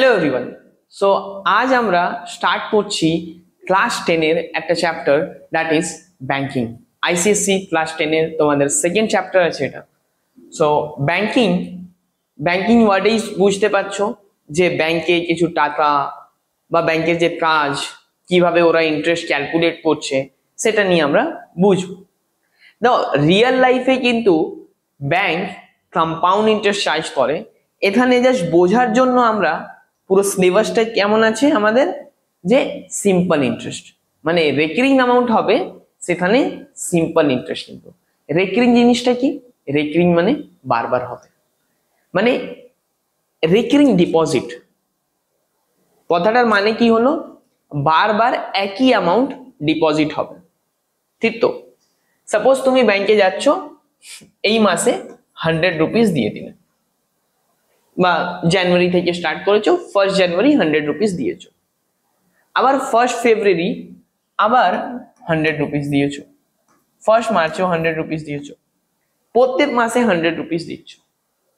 Hello everyone. So আজ আমরা start করছি ক্লাস 10 এর একটা chapter, that is banking. ICSE class 10 এর তোমাদের সেকেন্ড চ্যাপ্টার আছে এটা। সো ব্যাংকিং ব্যাংকিং ওয়ার্ডেই বুঝতে পারছো যে ব্যাংকে কিছু টাকা বা ব্যাংকের যে কাজ, কিভাবে ওরা ইন্টারেস্ট ক্যালকুলেট করছে, সেটা নিয়ে আমরা বুঝবো। দাও রিয়েল লাইফে কিন্তু ব্যাংক কম্পাউন্ড ইন্টারেস্ট চার্জ করে। এখানে জাস্ট বোঝার জন্য আমরা পুরো সিলেবাসটা কেমন আছে আমাদের, যে সিম্পল ইন্টারেস্ট মানে রেকারিং অ্যামাউন্ট হবে, সেখানে সিম্পল ইন্টারেস্ট। কিন্তু রেকারিং জিনিসটা কি? রেকারিং মানে বারবার হবে, মানে রেকারিং ডিপোজিট কথাটার মানে কি হলো, বারবার একই অ্যামাউন্ট ডিপোজিট হবে, ঠিক তো? সাপোজ তুমি ব্যাংকে যাচ্ছ, এই মাসে 100 রুপিস দিয়ে দিলে, বা জানুয়ারি থেকে স্টার্ট করেছো, 1 জানুয়ারি 100 রুপিস দিয়েছো, আবার 1 ফেব্রুয়ারি আবার 100 রুপিস দিয়েছো, 1 মার্চেও 100 রুপিস দিয়েছো, প্রত্যেক মাসে 100 রুপিস দিচ্ছ,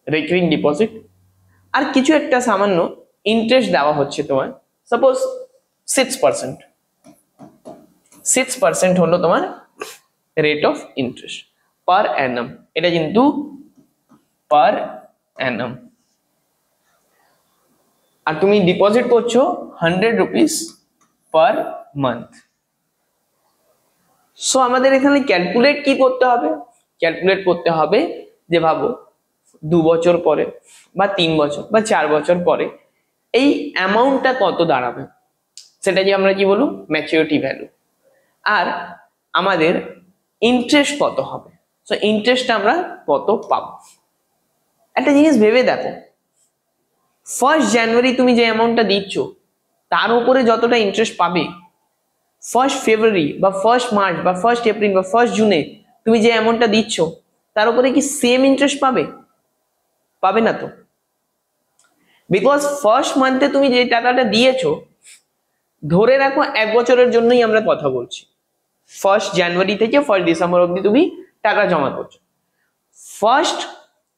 রেকারিং ডিপোজিট। আর কিছু একটা সামান্য ইন্টারেস্ট দেওয়া হচ্ছে তোমার, সাপোজ 6% হলো তোমার রেট অফ ইন্টারেস্ট পার অ্যানাম। এটা কিন্তু পার অ্যানাম। আর তুমি ডিপোজিট করছো 100 রুপিস পার মান্থ। সো আমাদের এখানে ক্যালকুলেট কি করতে হবে? ক্যালকুলেট করতে হবে যে ভাবো 2 বছর পরে বা 3 বছর বা 4 বছর পরে এই অ্যামাউন্টটা কত দাঁড়াবে, সেটা যে আমরা কি বলবো, ম্যাচুরিটি ভ্যালু। আর আমাদের ইন্টারেস্ট কত হবে, সো ইন্টারেস্ট আমরা কত পাবো। একটা জিনিস ভেবে দেখো, 1 জানুয়ারি তুমি যে অ্যামাউন্টটা দিচ্ছ তার উপরে যতটা ইন্টারেস্ট পাবে, 1 ফেব্রুয়ারি বা 1 মার্চ বা 1 এপ্রিল বা 1 জুনে তুমি যে অ্যামাউন্টটা দিচ্ছ তার উপরে কি সেম ইন্টারেস্ট পাবে? পাবে না তো। বিকজ ফার্স্ট মান্থে তুমি যে টাকাটা দিয়েছো, ধরে রাখো 1 বছরের জন্যই আমরা কথা বলছি, 1 জানুয়ারি থেকে 1 ডিসেম্বর অবধি তুমি টাকা জমা করছো। 1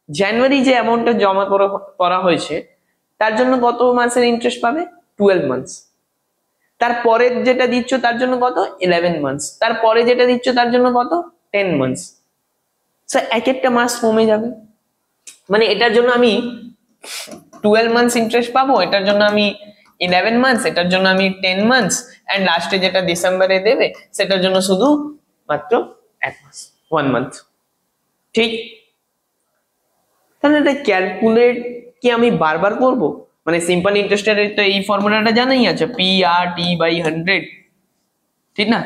জানুয়ারি যে অ্যামাউন্টটা জমা করা হয়েছে তার জন্য কত মাসের ইন্টারেস্ট পাবে? 12 মান্থস। তারপরে যেটা দিচ্ছ তার জন্য কত? 11 মান্থস। তারপরে যেটা দিচ্ছ তার জন্য কত? 10 মান্থস। সো এক একটা মাস কমে যাবে, মানে এটার জন্য আমি 12 মান্থস ইন্টারেস্ট পাবো, এটার জন্য আমি 11 মান্থস, এটার জন্য আমি 10 মান্থস, এন্ড লাস্টে যেটা ডিসেম্বরে দেবে সেটার জন্য শুধু মাত্র 1 মাস, 1 মান্থ। ঠিক? তাহলে এটা ক্যালকুলেট কি আমি বারবার করব? মানে সিম্পল ইন্টারেস্টের তো এই ফর্মুলাটা জানাই আছে, PRT/100, ঠিক না?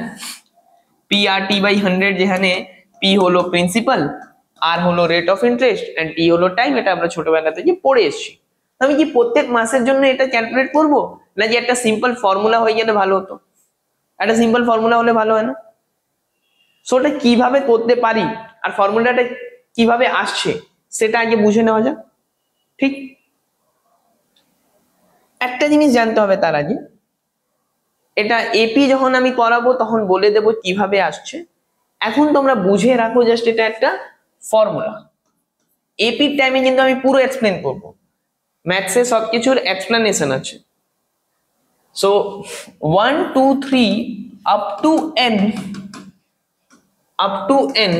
PRT/100, যেখানে P হলো প্রিন্সিপাল, আর হলো rate of interest, and T হলো টাইম। এটা আমরা ছোটবেলা থেকে পড়ে এসেছি। আমি কি প্রত্যেক মাসের জন্য এটা ক্যালকুলেট করব, না যে একটা সিম্পল ফর্মুলা হয়ে গেলে ভালো হতো? একটা সিম্পল ফর্মুলা হলে ভালো হয় না? সো ওটা কিভাবে করতে পারি আর ফর্মুলাটা কিভাবে আসছে সেটা আগে বুঝে নেওয়া যাক। ঠিক? একটা জিনিস জানতে হবে তার আগে, এটা এপি যখন আমি করাবো তখন বলে দেব কিভাবে আসছে। এখন তোমরা বুঝে রাখো, জাস্ট এটা একটা ফর্মুলা। এপির টাইমে কিন্তু আমি পুরো এক্সপ্লেন করব, ম্যাথসে সবকিছুর এক্সপ্লেনেশন আছে। সো 1 2 3 আপ টু n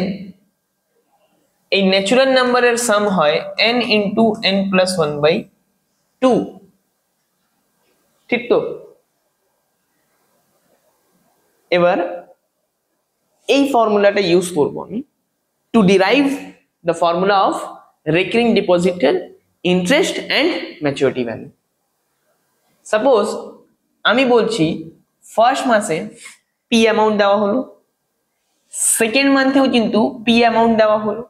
এই ন্যাচুরাল নাম্বারের সাম হয় n ইন্টু n প্লাস 1/2। ঠিক তো? এবার এই ফর্মুলাটা ইউজ করব আমি to derive the formula of recurring deposited interest and maturity value. Suppose আমি বলছি ফার্স্ট মাসে পি অ্যামাউন্ট দেওয়া হলো, সেকেন্ড মান্থেও কিন্তু পি অ্যামাউন্ট দেওয়া হলো,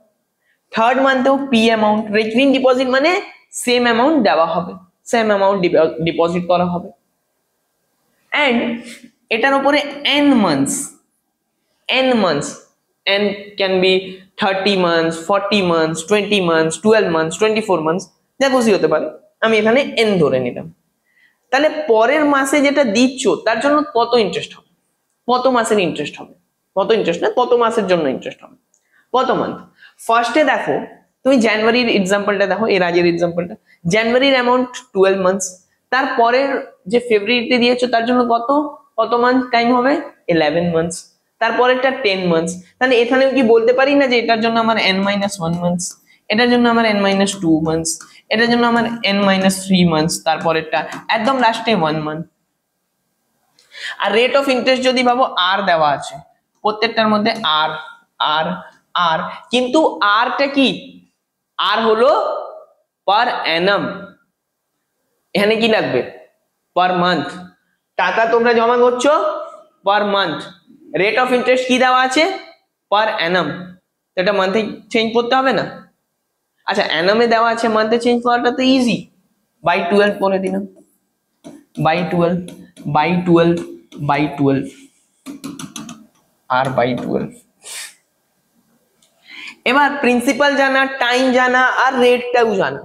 থার্ড মান্থেও পি অ্যামাউন্ট। রেকারিং ডিপোজিট মানে সেম অ্যামাউন্ট দেওয়া হবে, সেম অ্যামাউন্ট ডিপোজিট করা হবে, এন্ড এটার উপরে n months, n can be 30 months, 40 months, 20 months, 12 months, 24 months, যা খুশি হতে পারে, আমি এখানে n ধরে নিলাম। তাহলে পরের মাসে যেটা দিচ্ছ তার জন্য কত ইন্টারেস্ট হবে, কত মাসের ইন্টারেস্ট হবে, কত ইন্টারেস্ট না কত মাসের জন্য ইন্টারেস্ট হবে, কত মান্থ। ফার্স্টে দেখো, তুমি জানুয়ারির এক্সাম্পলটা দেখো, এর আগের এক্সাম্পলটা, জানুয়ারির অ্যামাউন্ট 12 মান্থস, তারপরের যে ফেব্রুয়ারিতে দিয়েছো তার জন্য কত কত মান্থ টাইম হবে 11 মান্থস, তারপরেরটা 10 মান্থস। তাহলে এখানেও কি বলতে পারি না যে এটার জন্য আমার n-1 মান্থস, এটার জন্য আমার n-2 মান্থস, এটার জন্য আমার n-3 মান্থস, তারপরেরটা একদম লাস্টে 1 মান্থ। আর রেট অফ ইন্টারেস্ট যদি ভাবো আর দেওয়া আছে প্রত্যেকটার মধ্যে আর আর আর, কিন্তু আরটা কি আর হলো পার অ্যানাম, এখানে কি লাগবে পার মান্থ। টাকা তোমরা জমা করছো per month, rate of interest কি দেওয়া আছে পার অ্যানাম, এটা মান্থে চেঞ্জ করতে হবে না। আচ্ছা অ্যানামে দেওয়া আছে, মান্থে চেঞ্জ করাটা তো ইজি, বাই 12 করে দিলাম, বাই 12 বাই 12 বাই 12 আর বাই 12। এবার প্রিন্সিপাল জানা, টাইম জানা আর রেটটাও জানা,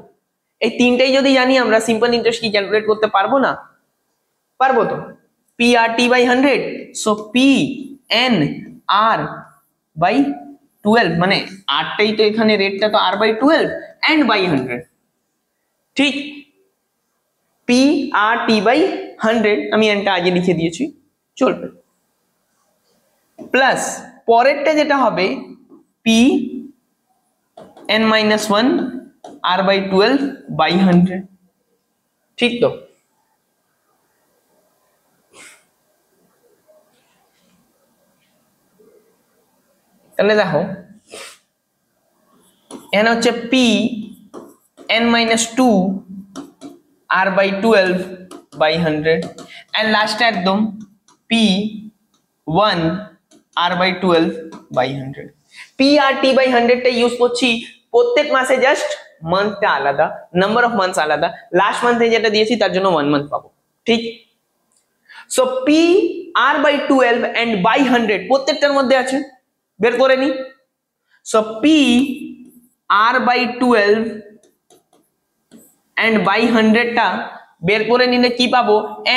এই তিনটাই যদি জানি আমরা সিম্পল ইন্টারেস্ট কি ক্যালকুলেট করতে পারবো না? পারবো তো। P R T by 100, so P N R by 12, মানে আরটাই তো এখানে, রেটটা তো আর বাই 12 এন্ড বাই 100, ঠিক। পি আর টি বাই 100, আমি এনটা আগে লিখে দিয়েছি, চলবে। প্লাস পরেরটা যেটা হবে P n-1 R by 12 by 100, ঠিক তো। তাহলে দেখো এখানে হচ্ছে P n-2 R by 12 by 100, and লাস্টে একদম P 1 R by 12 by 100। P R T by 100 টা ইউজ করছি প্রত্যেক মাসে, জাস্ট মান্থটা আলাদা, নাম্বার অফ মান্থস আলাদা, লাস্ট মান্থে যেটা দিয়েছি তার জন্য 1 মান্থ পাবো, ঠিক। So P R by 12 and by 100 প্রত্যেকটার মধ্যে আছে, বের করে নি। So P R by 12 and by 100 টা বের করে নিলে কি পাবো,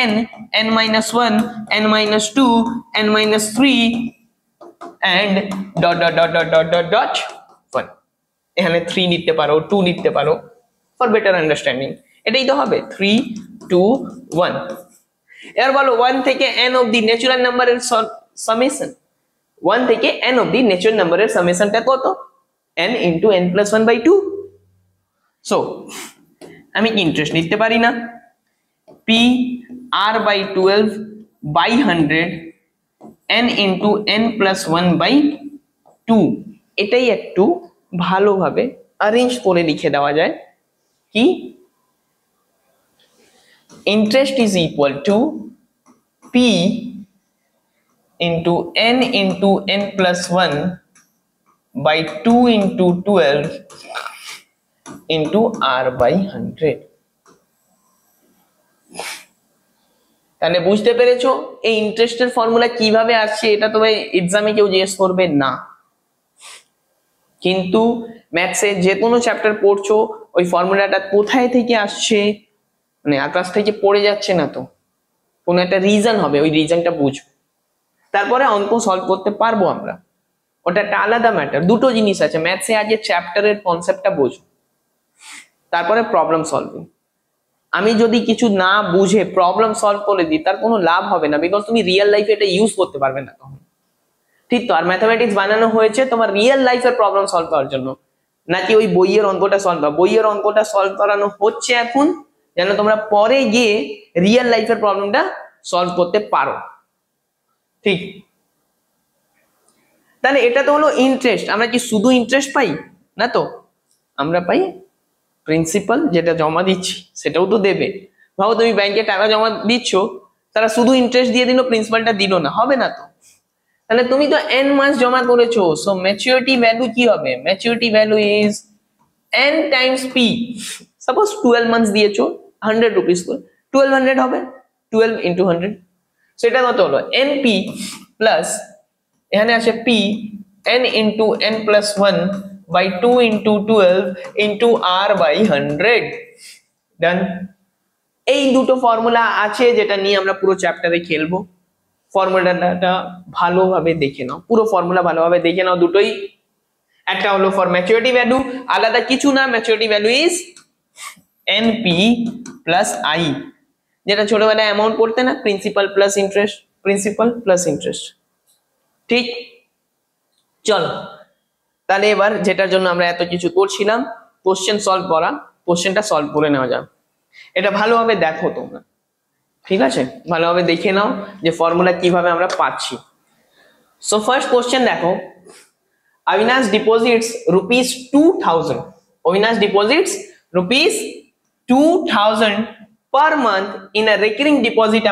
n n-1 n-2 n-3 and dot dot dot dot dot dot dot 1, এখানে 3 নিতে পারো 2 নিতে পারো ফর বেটার আন্ডারস্ট্যান্ডিং, এটাই তো হবে 3 2 1। এবার বলো 1 থেকে n অবধি ন্যাচুরাল নাম্বারের সামেশন, 1 থেকে n অবধি ন্যাচুরাল নাম্বারের সামেশনটা কত, n into n plus 1 by 2। So আমি কি ইন্টারেস্ট নিতে পারি না, p r by 12 by 100 n into n plus 1 by 2, এটাই একটু ভালোভাবে অ্যারেঞ্জ করে লিখে দেওয়া যায় কি, interest is equal to p into n plus 1 by 2 into 12 into r by 100। তাহলে বুঝতে পেরেছো এই ইন্টারেস্টের ফর্মুলা কিভাবে আসছে, এটা তো এক্সামে কেউ জিজ্ঞেস করবে না, কিন্তু ম্যাথসে যে কোনো চ্যাপ্টার পড়ছো ওই ফর্মুলাটা কোথায় থেকে আসছে, মানে আকাশ থেকে পড়ে যাচ্ছে না তো, কোনো একটা রিজন হবে, ওই রিজনটা বুঝবো, তারপরে অঙ্ক সলভ করতে পারবো আমরা, ওটা একটা আলাদা ম্যাটার। দুটো জিনিস আছে ম্যাথসে, আগে চ্যাপ্টারের কনসেপ্টটা বোঝো, তারপরে প্রবলেম সলভিং। আমি যদি কিছু না বুঝে প্রবলেম সলভ করে দিই তার কোনো লাভ হবে না, বিকজ তুমি রিয়েল লাইফে এটা ইউজ করতে পারবে না তখন, ঠিক তো। আর ম্যাথামেটিক্স বানানো হয়েছে তোমার রিয়েল লাইফের প্রবলেম সলভ করার জন্য, নাকি ওই বইয়ের অঙ্কটা সলভ, বইয়ের অঙ্কটা সলভ করানো হচ্ছে এখন যেন তোমরা পরে গিয়ে রিয়েল লাইফের প্রবলেমটা সলভ করতে পারো, ঠিক। তাহলে এটা তো হলো ইন্টারেস্ট, আমরা কি শুধু ইন্টারেস্ট পাই না, তো আমরা পাই প্রিন্সিপাল, যেটা জমা দিচ্ছি সেটাও তো দেবে। ভাবো তুমি ব্যাংকে টাকা জমা দিচ্ছ, তারা শুধু ইন্টারেস্ট দিয়ে দিল, প্রিন্সিপালটা দিল না, হবে না তো। তাহলে তুমি তো n মাস জমা করেছো, সো ম্যাচুরিটি ভ্যালু কি হবে, maturity value is n Times p। Suppose 12 months দিয়েছো 100 রুপিস করে, 1200 হবে, 12 into 100, সেটা কত হলো np প্লাস এখানে আছে p n into n plus 1 by 2 into 12 into r by 100, ডান। এই দুটো ফর্মুলা আছে যেটা নিয়ে আমরা পুরো চ্যাপ্টারে খেলবো, ফর্মুলাটা ভালোভাবে দেখে নাও, পুরো ফর্মুলা ভালোভাবে দেখে নাও। দুটোই, একটা হলো ফর ম্যাচুরিটি ভ্যালু, আলাদা কিছু না, maturity value is np plus i, যেটা ছোটবেলায় অ্যামাউন্ট পড়তে না, principal plus interest, principal plus interest. ঠিক, চলো তাহলে এবার যেটার জন্য আমরা এত কিছু করছিলাম কোশ্চেন সলভ করা, কোশ্চেনটা সলভ করে নেওয়া যাক। এটা ভালোভাবে দেখো তোমরা, ঠিক আছে, ভালোভাবে দেখে নাও যে ফর্মুলা কিভাবে আমরা পাচ্ছি। সো ফার্স্ট কোশ্চেন দেখো, Avinash deposits rupees 2000. Avinash deposits rupees 2000 per month in a recurring deposit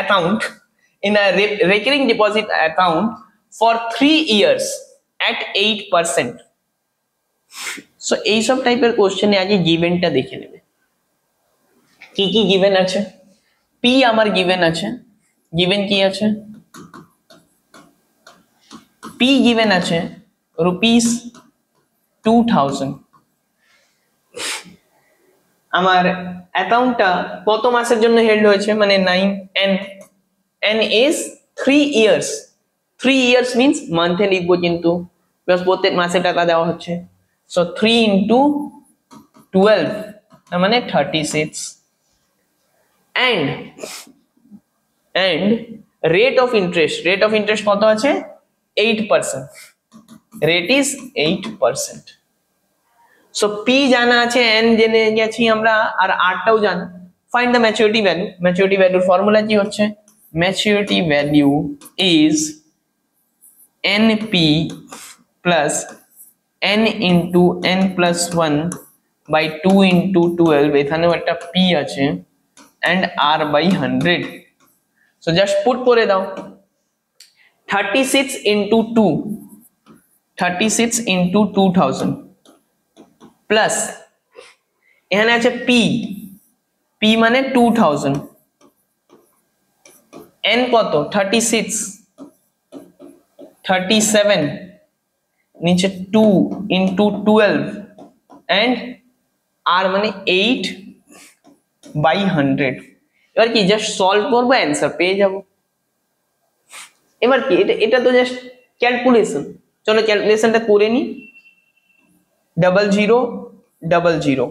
account in a recurring deposit account for 3 years at 8%. So এই সব টাইপের কোশ্চেনে আগে গিভেনটা দেখে নেবে, কি কি গিভেন আছে। পি আমার গিভেন আছে, গিভেন কি আছে, পি গিভেন আছে রুপিস 2000। আমার অ্যাকাউন্টটা কত মাসের জন্য হেল্ড হয়েছে, মানে 9 n is 3 years। 3 years means মান্থে লিখবো কিন্তু, প্লাস প্রত্যেক মাসে টাকা দেওয়া হচ্ছে। সো 3 into 12 তার মানে 36। and rate of interest কত আছে, 8%। rate is 8%। সো p জানা আছে, n জেনে গেছি আমরা, আর r টাও জানা। Find the maturity value. Maturity ভ্যালুর ফর্মুলা কি হচ্ছে, maturity value is np plus n into n plus 1 by 2 into 12, এখানেও একটা p আছে, and r by 100। So just put করে দাও 36 into 2, 36 into 2000 প্লাস এখানে আছে p মানে 2000, n কত 36, 37 নিচে 2 into 12 and r মানে 8 by 100। এবার কি জাস্ট সলভ করবো, অ্যান্সার পেয়ে যাব। এবার কি এটা তো জাস্ট ক্যালকুলেশন, চলো ক্যালকুলেশনটা করে নি। 00 00,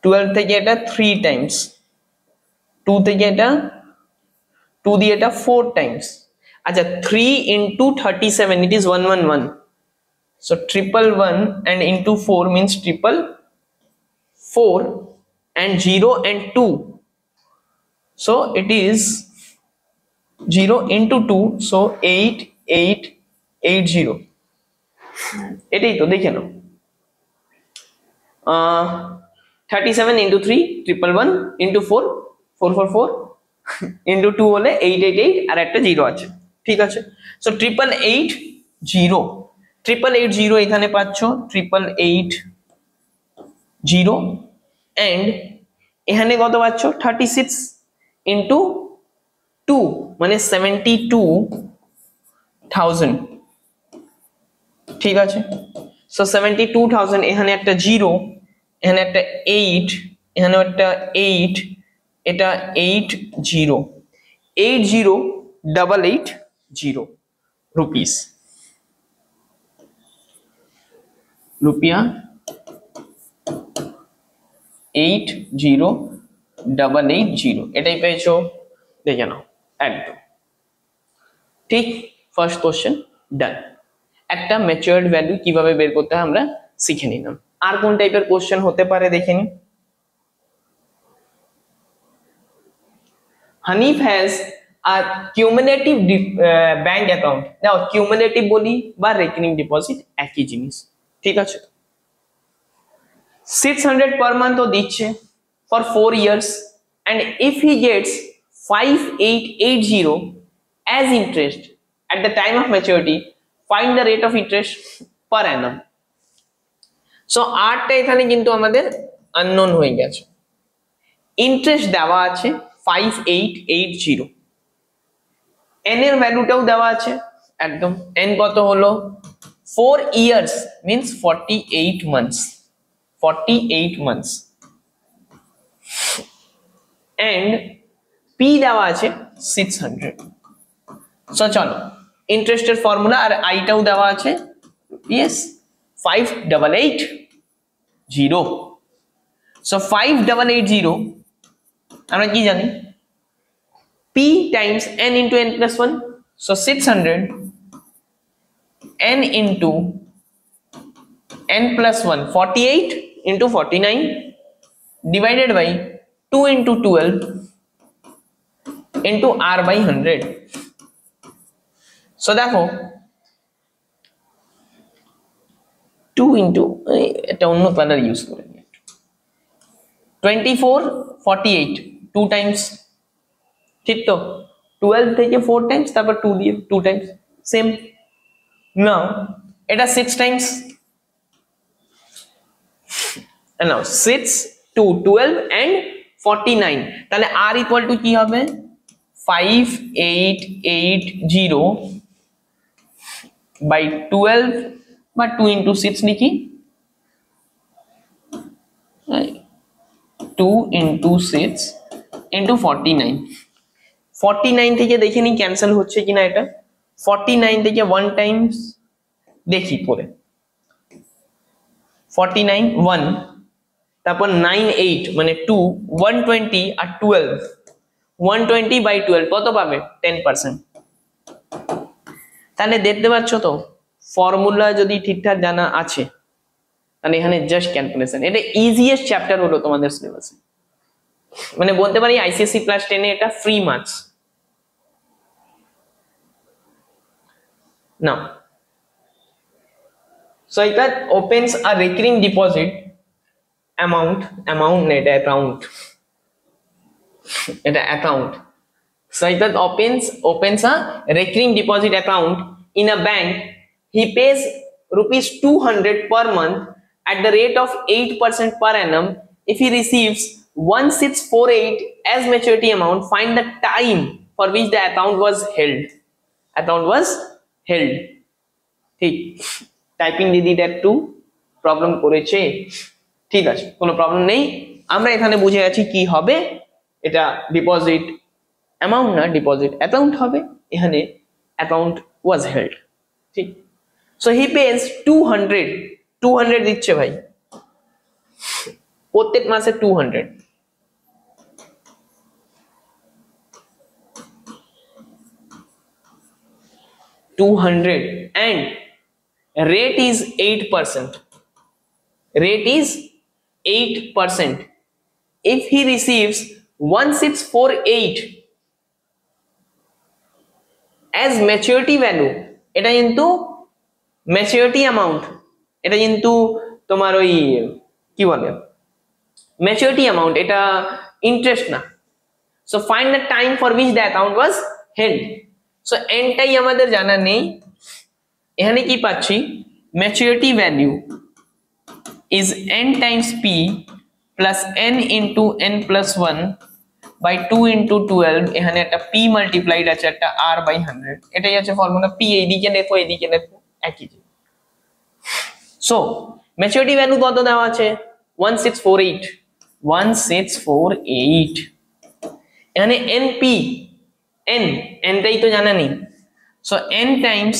12 থেকে এটা 3 টাইমস, 2 থেকে এটা 2 দিয়ে এটা 4 টাইমস। আচ্ছা 3 into 37 it is 111, so 111 and into 4 means 4 and 0 and 2, so it is 0 into 2, so 8880। এটাই তো দেখে নাও। 37 into 3 111 into 4 444 into 2 হলে 888 আর একটা 0 আছে, ঠিক আছে। সো 8880 এখানে পাচ্ছ 8880 and এখানে কত পাচ্ছ 36 into 2 মানে 72000, ঠিক আছে। সো 72000, এখানে একটা 0, এখানে একটা 8, এখানে একটা 8, এটা 80880 রুপিস, রুপিয়া 80880, এটাই পেয়েছো, দেখে নাও একদম ঠিক। ফার্স্ট কোশ্চেন ডান। একটা ম্যাচিউরড ভ্যালু কিভাবে বের করতে হয় আমরা শিখে নিলাম। আর কোন টাইপের কোশ্চেন হতে পারে দেখে নি। Hanif has a cumulative bank account. Now cumulative বলি বা রেকারিং ডিপোজিট একই জিনিস, ঠিক আছে। 600 পার মান্থ ও দিচ্ছে for 4 years, and if he gets 5880 as interest at the time of maturity, find the rate of interest per annum। So আরটা এখানে কিন্তু আমাদের আননোন হয়ে গেছে। ইন্টারেস্ট দেওয়া আছে 5880, n এর ভ্যালুটাও দেওয়া আছে একদম। n কত হলো 4 years means 48 months, 48 months, and p দেওয়া আছে 600। সো চলো ইন্টারেস্টের ফর্মুলা আর আইটাও দেওয়া আছে, yes 5880। সো 5880 আমরা কি জানি p times n into n plus 1, so 600 n into n plus 1, 48 into 49 divided by 2 into 12 into r by 100. So therefore 2 into এটা অন্য কালার ইউজ করে 24 48 2 টাইমস, ঠিক তো 12 থেকে 4 টাইমস তারপর 2 দিয়ে 2 টাইমস সেম। নাও এটা 6 টাইমস, নাও 6 2 12 and 49, তাহলে r ইকুয়াল টু কি হবে 5880 by 12 বা 2 into 6 লিখি 2 into 6 into 49, 49 থেকে দেখে নি ক্যান্সেল হচ্ছে কিনা এটা, 49 থেকে 1 টাইমস দেখি পরে 49 1 তারপর 9 8 মানে 2 120 আর 12 120 by 12 কত পাবে 10%। তাহলে দেখতে পাচ্ছ তো ফর্মুলা যদি ঠিকঠাক জানা আছে তাহলে এখানে জাস্ট ক্যালকুলেশন, এটা ইজিয়েস্ট চ্যাপ্টার হলো তোমাদের সিলেবাসে, মানে বলতে পারি আইসিএসসি ক্লাস 10 এ এটা free marks. Now so that opens a recurring deposit amount এটা account so that opens a recurring deposit account in a bank. He pays rupees 200 per month at the rate of 8% per annum. If he receives 1648 as maturity amount, find the time for which the account was held. ঠিক typing দিদিটা একটু problem করেছে, ঠিক আছে কোনো problem নেই, আমরা এখানে বুঝে গেছি কি হবে, এটা ডিপোজিট অ্যামাউন্ট না ডিপোজিট অ্যাকাউন্ট হবে, এখানে অ্যাকাউন্ট ওয়াজ হেল্ড, ঠিক। সো হি পেজ 200 দিচ্ছে ভাই প্রত্যেক মাসে 200, and rate is 8%. If he receives 1648 as maturity value, এটা কিন্তু maturity amount, এটা কিন্তু তোমার ওই কি বলে maturity amount, এটা ইন্টারেস্ট না। so find the time for which the account was held. so n টাই আমাদের জানা নেই, এখানে কি পাচ্ছি maturity value is n times p plus n into n plus 1 by 2 into 12, এখানে একটা p multiplied আছে একটা r by 100, এটাই আছে ফর্মুলা। p এইদিকে লেখো এইদিকে লেখো একই। সো maturity value কত দেওয়া আছে 1648, এখানে np n টাই তো জানা নেই, so n times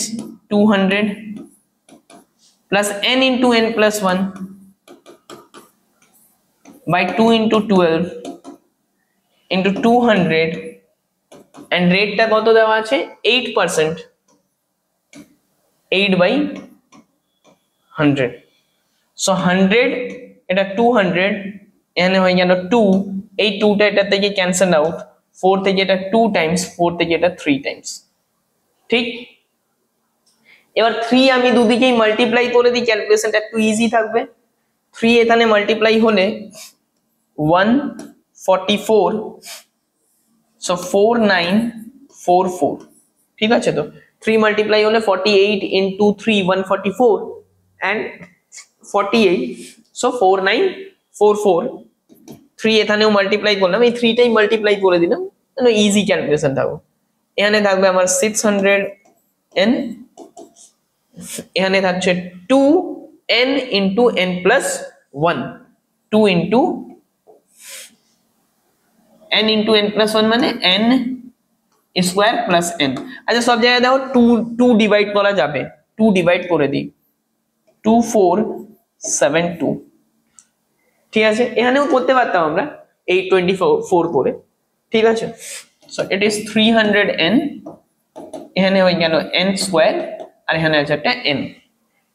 200 plus n into n plus 1 by 2 into 12 into 200 and rate টা কত দেওয়া আছে 8%, 8 by 100, so 100 এটা 200 এখানে হয়ে গেল 2, এই 2 টা এটা থেকে ক্যান্সেল আউট, 4 থেকে এটা 2 টাইমস, 4 থেকে এটা 3 টাইমস, ঠিক। এবার 3 আমি দুদিকেই মাল্টিপ্লাই করে দিই, ক্যালকুলেশনটা একটু ইজি থাকবে। 3 এখানে মাল্টিপ্লাই হলে 144, সো 4944, ঠিক আছে তো 3 মাল্টিপ্লাই হলে 48 into 3 144 and 48, so 4944, 3 এখানেও মাল্টিপ্লাই করলাম, এই 3 টাই মাল্টিপ্লাই করে দিলাম, ইজি ক্যালকুলেশন থাকবে। এখানে থাকবে আমার 600n, এখানে থাকছে 2n into n plus 1, 2 into n into n plus 1 মানে n স্কয়ার প্লাস n। আচ্ছা সব জায়গায় দাও 2 ডিভাইড করা যাবে, 2 ডিভাইড করে দিই 2472, ঠিক আছে এখানেও করতে পারতাম আমরা, 824 করে, ঠিক আছে। সো ইট ইজ 300n, এখানে হয়ে গেল n স্কয়ার, আর এখানে আছে একটা n।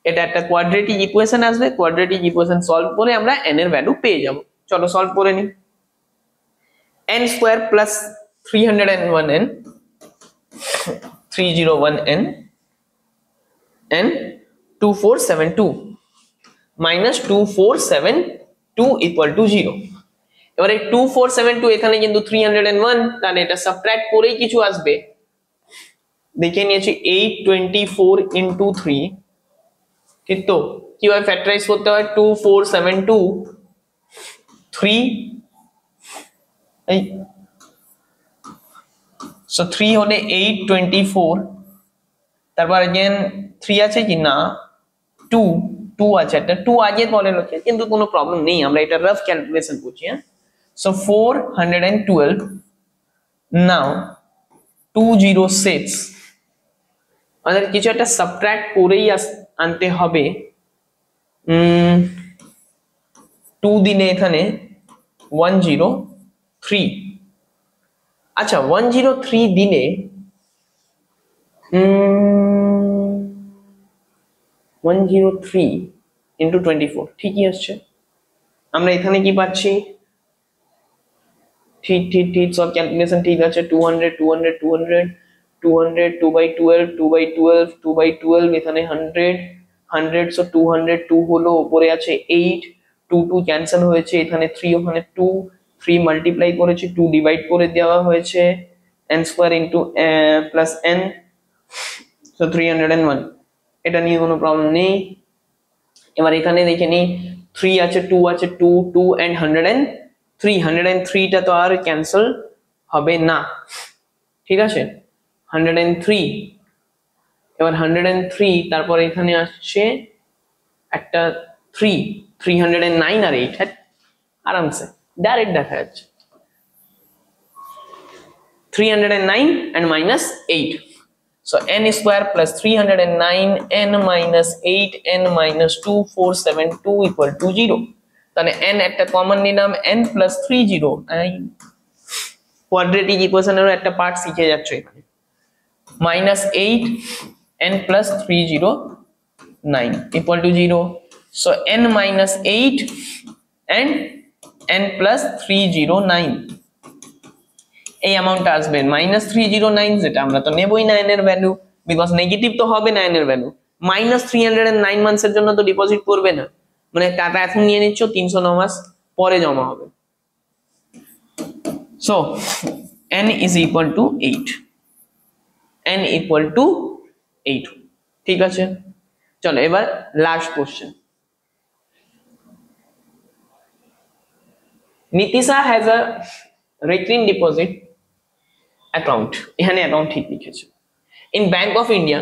এটা একটা কোয়াড্রেটিক ইকুয়েশন আসবে, কোয়াড্রেটিক ইকুয়েশন সলভ করে আমরা n এর ভ্যালু পেয়ে যাব। চলো সলভ করে নি। n square plus 301n 301n and 2472 minus 2472 equal to 0। এবারে 2472 এখানে কিন্তু 301, তাহলে এটা সাবট্রাক্ট করেই কিছু আসবে। দেখে নিয়েছি 824 into 3, ঠিক তো? কিভাবে ফ্যাক্টরাইজ করতে হয়? 2472 3 এই, সো 3 হলে 824, তারপর अगेन 3 আছে কি না, 2 আছে, একটা 2 আগে পরে লোকে, কিন্তু কোনো প্রবলেম নেই, আমরা এটা রাফ ক্যালকুলেশন করছি। হ্যাঁ, সো 412 নাও 206, আমাদের কিছু একটা সাবট্রাক্ট করেই আনতে হবে। 2 দিনে এখানে 103, আচ্ছা 103 দিনে 103 into 24 ঠিকই আসছে। আমরা এখানে কি পাচ্ছি? ঠিক ঠিক ঠিক, সব ক্যালকুলেশন ঠিক আছে। 200 200 200 200 2/12 2/12 2/12, এখানে 100 100, সো 202 হলো, উপরে আছে 8, 2 2 ক্যান্সেল হয়েছে, এখানে 3, ওখানে 2, 3 মাল্টিপ্লাই করেছে, 2 ডিভাইড করে দেওয়া হয়েছে, n square into plus n, so 301। এটা নিয়ে কোনো প্রবলেম নেই। এবার এখানে দেখে নি 3 আছে, 2 আছে, 2 2 and 103, 103টা তো আর ক্যান্সেল হবে না, ঠিক আছে। 103, এবার 103, তারপর এখানে আসছে একটা 3, 309 আর 8, হ্যাঁ আরামসে ডাইরেক্ট দেখা যাচ্ছে। 309 and minus 8, so n square plus 309 n minus 8 n minus 2472 equal to 0। তাহলে n একটা কমন নিলাম, n plus 30, কোয়াড্রেটিক ইকুয়েশনের একটা পার্ট শিখে যাচ্ছে এখানে। minus 8 n plus 309 equal to 0, so n minus 8 and n plus 309, এই অ্যামাউন্টটা আসবে -309, যেটা আমরা তো নেবই না n এর ভ্যালু, বিকজ নেগেটিভ তো হবে না n এর ভ্যালু। -309 মান্থসের জন্য তো ডিপোজিট করবে না, মানে টাকা এখন নিয়ে নিচ্ছ, 309 মাস পরে জমা হবে। So n is equal to 8, n equal to 8, ঠিক আছে। চলো এবার last question. Nitisha has a recurring deposit account, এখানে অ্যাকাউন্ট ঠিক লিখেছে, in Bank of India।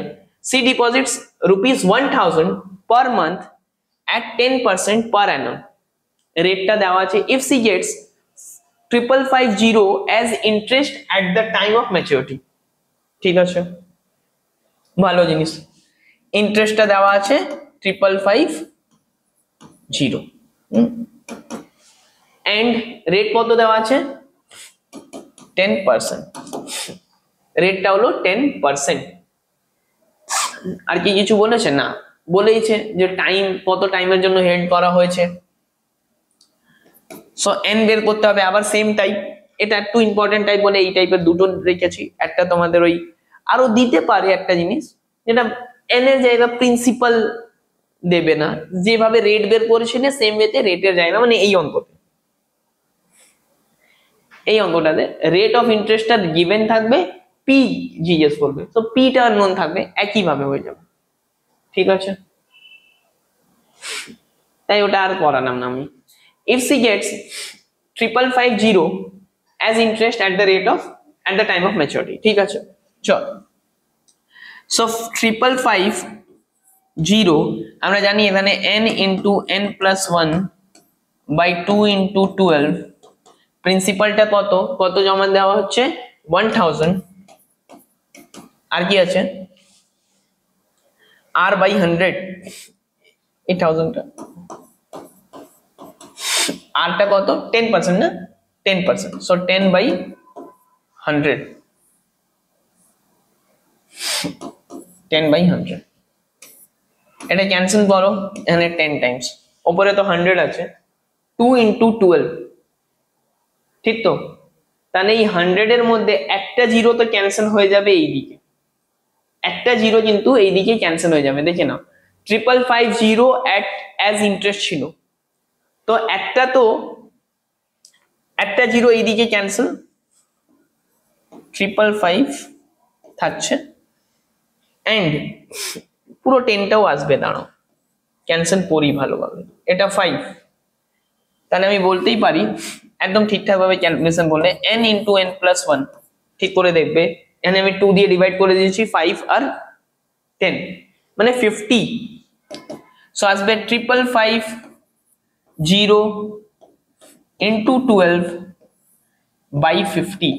she deposits ₹1000 per month at 10% per annum। রেটটা দেওয়া আছে, if she gets 5550 as interest at the time of maturity, ঠিক আছে, ভালো জিনিস। ইন্টারেস্টটা দেওয়া আছে 5550, এন্ড রেট কত দেওয়া আছে? 10%, রেটটা হলো 10%। আর কি কিছু বলেছে? না, বলেইছে যে টাইম, কত টাইমের জন্য হেড করা হয়েছে। সো এন বের করতে হবে, আবার সেম টাইপ, এটা একটু ইম্পর্টেন্ট টাইপ বলে এই টাইপের দুটো রেখেছি। একটা তোমাদের ওই আরো দিতে পারে একটা জিনিস, যেটা এন এর জায়গা প্রিন্সিপাল দেবে না, যেভাবে রেট বের করেছিলে সেম ওয়েতে রেটের জায়গা, মানে এই অঙ্কতে, এই অঙ্কটাতে রেট অফ ইন্টারেস্টটা গিভেন থাকবে, পি জিজ্ঞেস করবে, তো পিটা নন থাকবে, একই ভাবে হয়ে যাবে, ঠিক আছে। তাই ওটা আর পড়ালাম না আমি। if she gets 5550 as interest at the rate of at the time of maturity, ঠিক আছে। চল, so 5550 আমরা জানি এখানে n into n plus 1 by 2 into 12, প্রিন্সিপালটা কত কত জমা দেওয়া হচ্ছে? 1000, আর কি আছে? r by 100, এই 1000টা, আরটা কত? 10% না, 10%, so 10 by 100, 10 by 100 এটা ক্যান্সেল করো, এখানে 10 টাইমস, উপরে তো 100 আছে, 2 into 12, ঠিক তো? তাহলে এই 100 এর মধ্যে একটা জিরো তো ক্যান্সেল হয়ে যাবে এইদিকে, একটা জিরো কিন্তু এইদিকে ক্যান্সেল হয়ে যাবে, দেখে নাও 5550 অ্যাজ ইন্টারেস্ট ছিল, তো একটা জিরো এইদিকে ক্যান্সেল, 555 থাকছে, এন্ড পুরো 10টাও আসবে, দাঁড়াও ক্যান্সেল করি ভালোভাবে, এটা 5, তাহলে আমি বলতেই পারি একদম ঠিকঠাক ভাবে ক্যালকুলেশন বললে n into n plus 1, ঠিক করে দেখবে এখানে আমি 2 দিয়ে ডিভাইড করে দিয়েছি, 5 আর 10 মানে 50, সো আসবে 5550 into 12 by 50,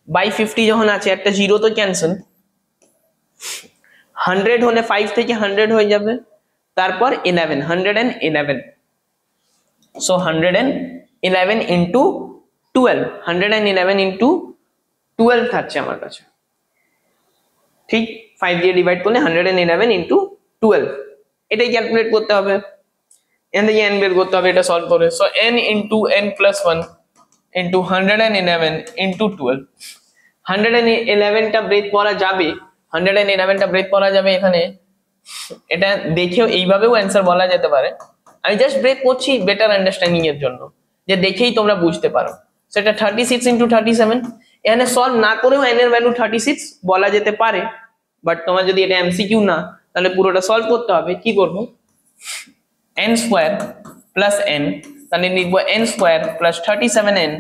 by 50 যখন আছে একটা জিরো তো ক্যান্সেল, 100 হলে 5 থেকে 100 হয়ে যাবে, তারপর 11, 111, so 111 into 12, 111 into 12 থাকছে আমার কাছে, ঠিক 5 দিয়ে ডিভাইড করলে 111 into 12, এটাই ক্যালকুলেট করতে হবে, এখান থেকে n বের করতে হবে এটা সলভ করে, so n into n plus 1 into 111 into 12, 111টা break করা যাবে, 111টা ব্রেক করা যাবে এখানে, এটা দেখেও এইভাবেও অ্যান্সার বলা যেতে পারে, আমি জাস্ট ব্রেক করছি বেটার আন্ডারস্ট্যান্ডিং এর জন্য, যে দেখেই তোমরা বুঝতে পারো, সেটা 36 into 37, এখানে সলভ না করেও n এর ভ্যালু 36 বলা যেতে পারে, বাট তোমার যদি এটা এমসিকিউ না তাহলে পুরোটা সলভ করতে হবে, কি করব n স্কয়ার প্লাস n, তাহলে লিখব n square plus 37n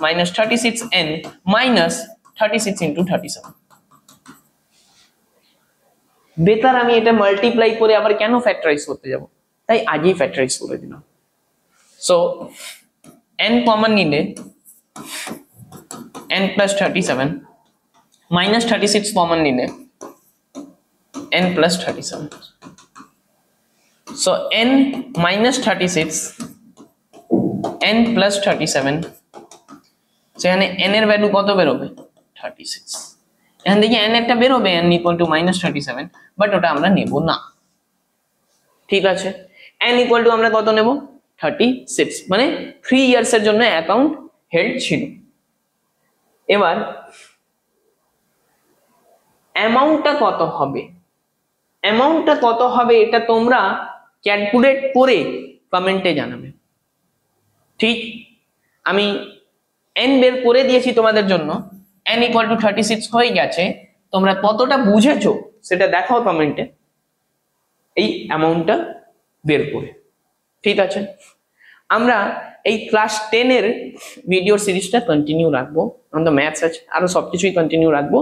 minus 36n minus 36 into 37, better আমি এটা মাল্টিপ্লাই করে আবার কেন ফ্যাক্টরাইজ করতে যাব, তাই আগেই ফ্যাক্টরাইজ করে দিলাম, সো n কমন নিলে n plus 37 minus 36 কমন নিলে n plus 37, so n minus 36 n plus 37, সেখানে n এর ভ্যালু কত বেরোবে 36, এখান থেকে n একটা বেরোবে n equal to minus 37, but ওটা আমরা নেব না, ঠিক আছে, n equal to আমরা কত নেব 36, মানে 3 ইয়ার্স এর জন্য অ্যাকাউন্ট হেল্ড ছিল। এবার অ্যামাউন্টটা কত হবে, অ্যামাউন্টটা কত হবে এটা তোমরা ক্যালকুলেট করে কমেন্টে জানাবে, ঠিক আমি n বের করে দিয়েছি তোমাদের জন্য, n equal to 36 হয়ে গেছে, তোমরা কতটা বুঝেছো সেটা দেখাও কমেন্টে এই অ্যামাউন্টটা বের করে, ঠিক আছে। আমরা এই ক্লাস 10 এর ভিডিও সিরিজটা কন্টিনিউ রাখবো, আমাদের ম্যাথস আছে আরো সবকিছুই কন্টিনিউ রাখবো,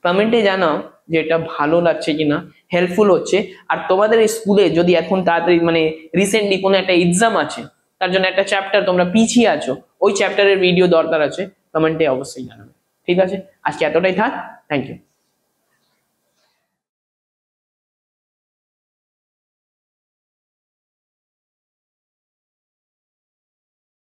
কমেন্টে জানাও যে এটা ভালো লাগছে কিনা, হেল্পফুল হচ্ছে, আর তোমাদের স্কুলে যদি এখন তাড়াতাড়ি মানে রিসেন্টলি কোনো একটা এক্সাম আছে, তার জন্য একটা চ্যাপ্টার তোমরা পিছিয়ে আছো, ওই চ্যাপ্টারের ভিডিও দরকার আছে, কমেন্টে অবশ্যই জানাবে, ঠিক আছে। আজকে এতটাই থাক, থ্যাংক ইউ।